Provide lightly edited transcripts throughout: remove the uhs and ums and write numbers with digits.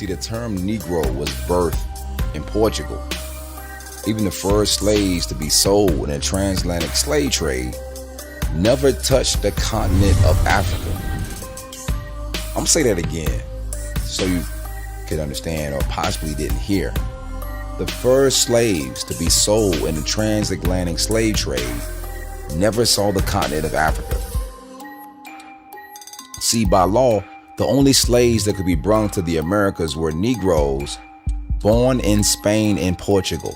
See, the term Negro was birthed in Portugal. Even the first slaves to be sold in the transatlantic slave trade never touched the continent of Africa. I'm gonna say that again so you could understand or possibly didn't hear. The first slaves to be sold in the transatlantic slave trade never saw the continent of Africa. See, by law, the only slaves that could be brought to the Americas were Negroes born in Spain and Portugal,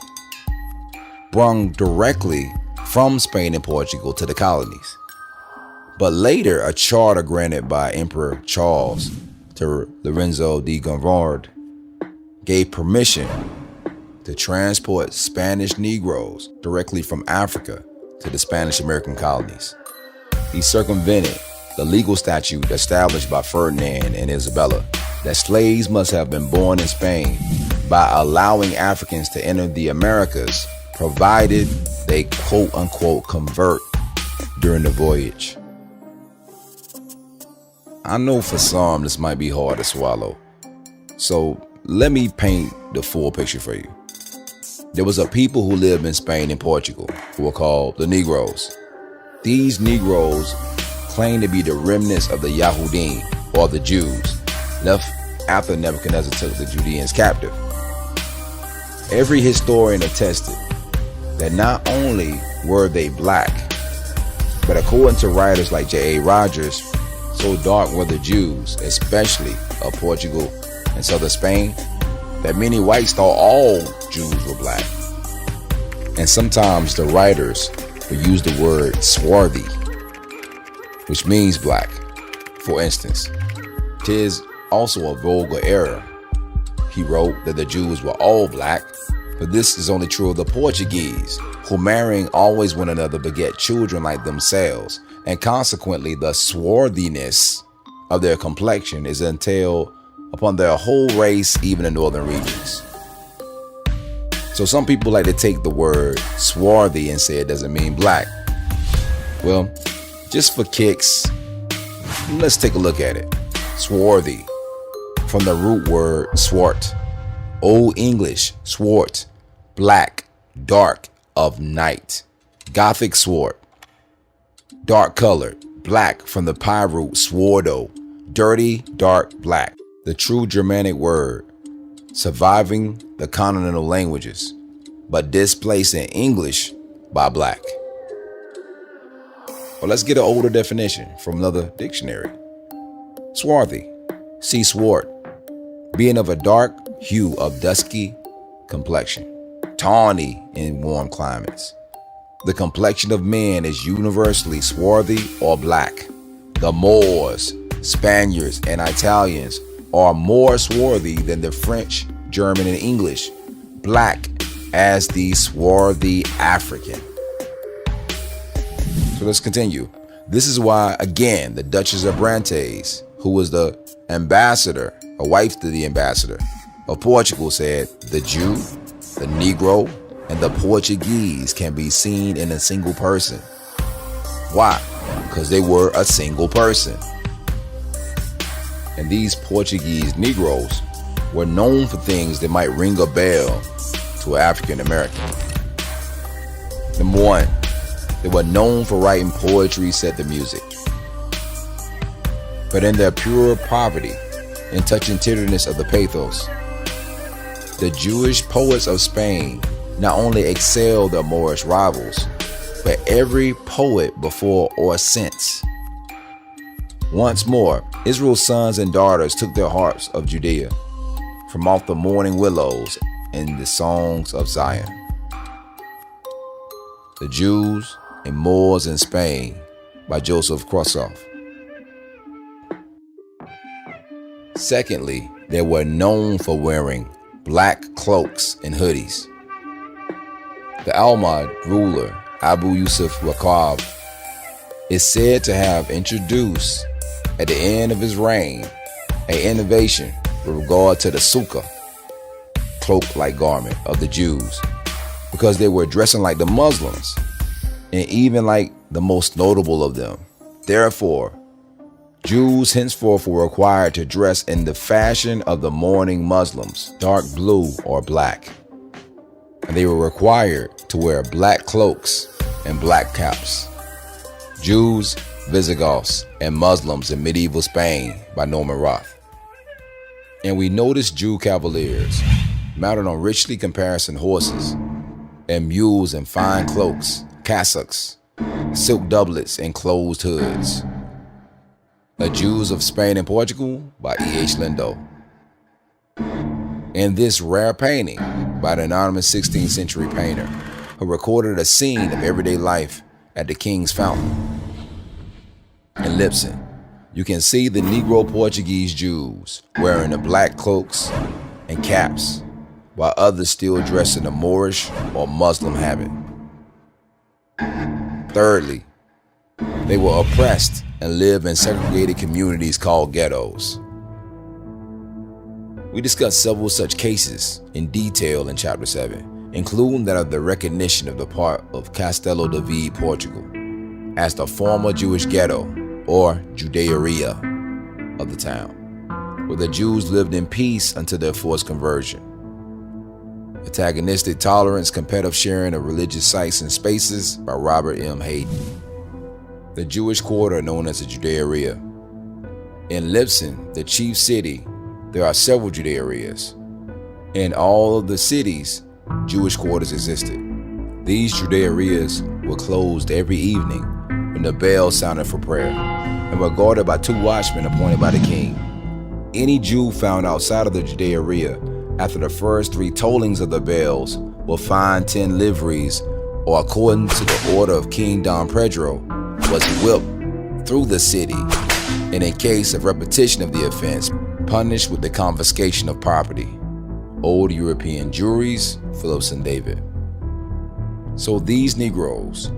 brought directly from Spain and Portugal to the colonies. But later, a charter granted by Emperor Charles to Lorenzo de Gondomar gave permission to transport Spanish Negroes directly from Africa to the Spanish American colonies. He circumvented the legal statute established by Ferdinand and Isabella that slaves must have been born in Spain by allowing Africans to enter the Americas, provided they quote-unquote convert during the voyage. I know for some this might be hard to swallow, so let me paint the full picture for you. There was a people who lived in Spain and Portugal who were called the Negroes. These Negroes claimed to be the remnants of the Yahudiym, or the Jews, left after Nebuchadnezzar took the Judeans captive. Every historian attested that not only were they black, but according to writers like J.A. Rogers, so dark were the Jews, especially of Portugal and southern Spain, that many whites thought all Jews were black. And sometimes the writers would use the word swarthy, which means black. For instance, 'tis also a vulgar error. He wrote that the Jews were all black, but this is only true of the Portuguese, who marrying always one another beget children like themselves, and consequently the swarthiness of their complexion is entailed upon their whole race, even in northern regions. So some people like to take the word swarthy and say it doesn't mean black. Well, just for kicks, let's take a look at it. Swarthy, from the root word swart, Old English swart, black, dark, of night. Gothic swart, dark colored, black, from the PIE root swardo, dirty, dark, black. The true Germanic word, surviving the continental languages, but displaced in English by black. Well, let's get an older definition from another dictionary. Swarthy, see swart, being of a dark hue of dusky complexion, tawny in warm climates. The complexion of men is universally swarthy or black. The Moors, Spaniards, and Italians are more swarthy than the French, German, and English, black as the swarthy African. So let's continue. This is why, again, the Duchess of Brantes, who was the ambassador, a wife to the ambassador of Portugal, said, the Jew, the Negro, and the Portuguese can be seen in a single person. Why? Because they were a single person. And these Portuguese Negroes were known for things that might ring a bell to an African American. Number one, they were known for writing poetry set to music. But in their pure poverty and touching tenderness of the pathos, the Jewish poets of Spain not only excelled their Moorish rivals, but every poet before or since. Once more, Israel's sons and daughters took their harps of Judea from off the mourning willows in the songs of Zion. The Jews and Moors in Spain by Joseph Krosov. Secondly, they were known for wearing black cloaks and hoodies. The Almohad ruler, Abu Yusuf Waqab, is said to have introduced at the end of his reign an innovation with regard to the sukkah, cloak-like garment of the Jews, because they were dressing like the Muslims, and even like the most notable of them. Therefore, Jews henceforth were required to dress in the fashion of the mourning Muslims, dark blue or black. And they were required to wear black cloaks and black caps. Jews, Visigoths, and Muslims in medieval Spain by Norman Roth. And we notice Jew cavaliers mounted on richly caparisoned horses, and mules in fine cloaks, cassocks, silk doublets, and closed hoods. The Jews of Spain and Portugal by E.H. Lindo. In this rare painting by an anonymous 16th century painter who recorded a scene of everyday life at the King's Fountain in Lipson, you can see the Negro Portuguese Jews wearing the black cloaks and caps, while others still dressed in the Moorish or Muslim habit. Thirdly, they were oppressed and lived in segregated communities called ghettos. We discussed several such cases in detail in Chapter 7, including that of the recognition of the part of Castelo de Vide, Portugal, as the former Jewish ghetto or Juderia of the town, where the Jews lived in peace until their forced conversion. Antagonistic Tolerance, Competitive Sharing of Religious Sites and Spaces by Robert M. Hayden. The Jewish quarter known as the Juderia. In Lipson, the chief city, there are several Juderias. In all of the cities, Jewish quarters existed. These Juderias were closed every evening when the bell sounded for prayer, and were guarded by 2 watchmen appointed by the king. Any Jew found outside of the Juderia after the first 3 tollings of the bells will find 10 liveries, or according to the order of King Dom Pedro, was whipped through the city, and in case of repetition of the offense, punished with the confiscation of property. Old European Juries, Phillips and David. So these Negroes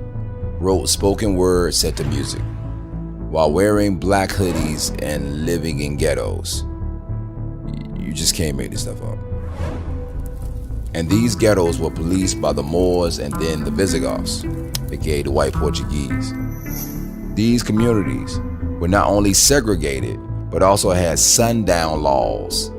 wrote spoken word set to music, while wearing black hoodies and living in ghettos. You just can't make this stuff up. And these ghettos were policed by the Moors and then the Visigoths, aka the white Portuguese. These communities were not only segregated, but also had sundown laws,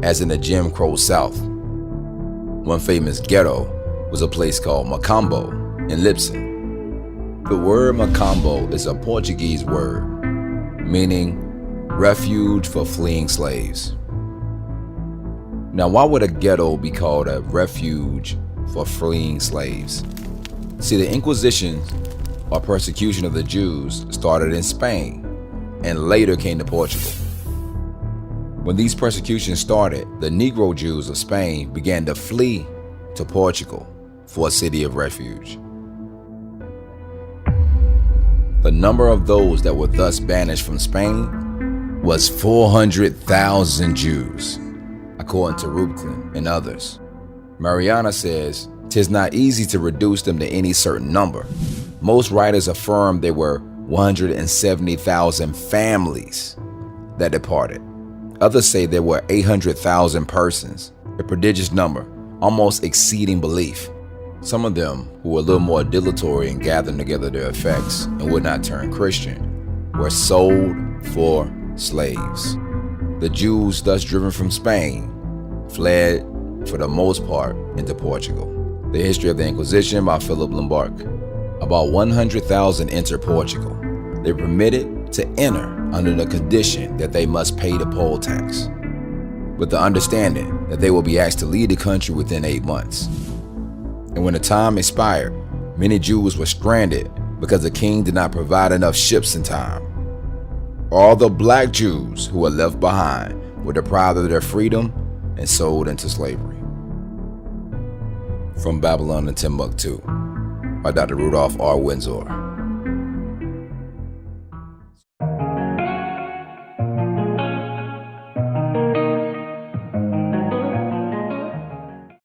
as in the Jim Crow South. One famous ghetto was a place called Macambo in Lipson. The word Macambo is a Portuguese word, meaning refuge for fleeing slaves. Now, why would a ghetto be called a refuge for fleeing slaves? See, the Inquisition or persecution of the Jews started in Spain and later came to Portugal. When these persecutions started, the Negro Jews of Spain began to flee to Portugal for a city of refuge. The number of those that were thus banished from Spain was 400,000 Jews, according to Rubklin and others. Mariana says, "'Tis not easy to reduce them to any certain number. Most writers affirm there were 170,000 families that departed. Others say there were 800,000 persons, a prodigious number, almost exceeding belief. Some of them, who were a little more dilatory in gathering together their effects and would not turn Christian, were sold for slaves. The Jews, thus driven from Spain, fled for the most part into Portugal." The History of the Inquisition by Philip Lombard. About 100,000 entered Portugal. They were permitted to enter under the condition that they must pay the poll tax, with the understanding that they will be asked to leave the country within 8 months. And when the time expired, many Jews were stranded because the king did not provide enough ships in time. All the black Jews who were left behind were deprived of their freedom and sold into slavery. From Babylon to Timbuktu by Dr. Rudolph R. Windsor.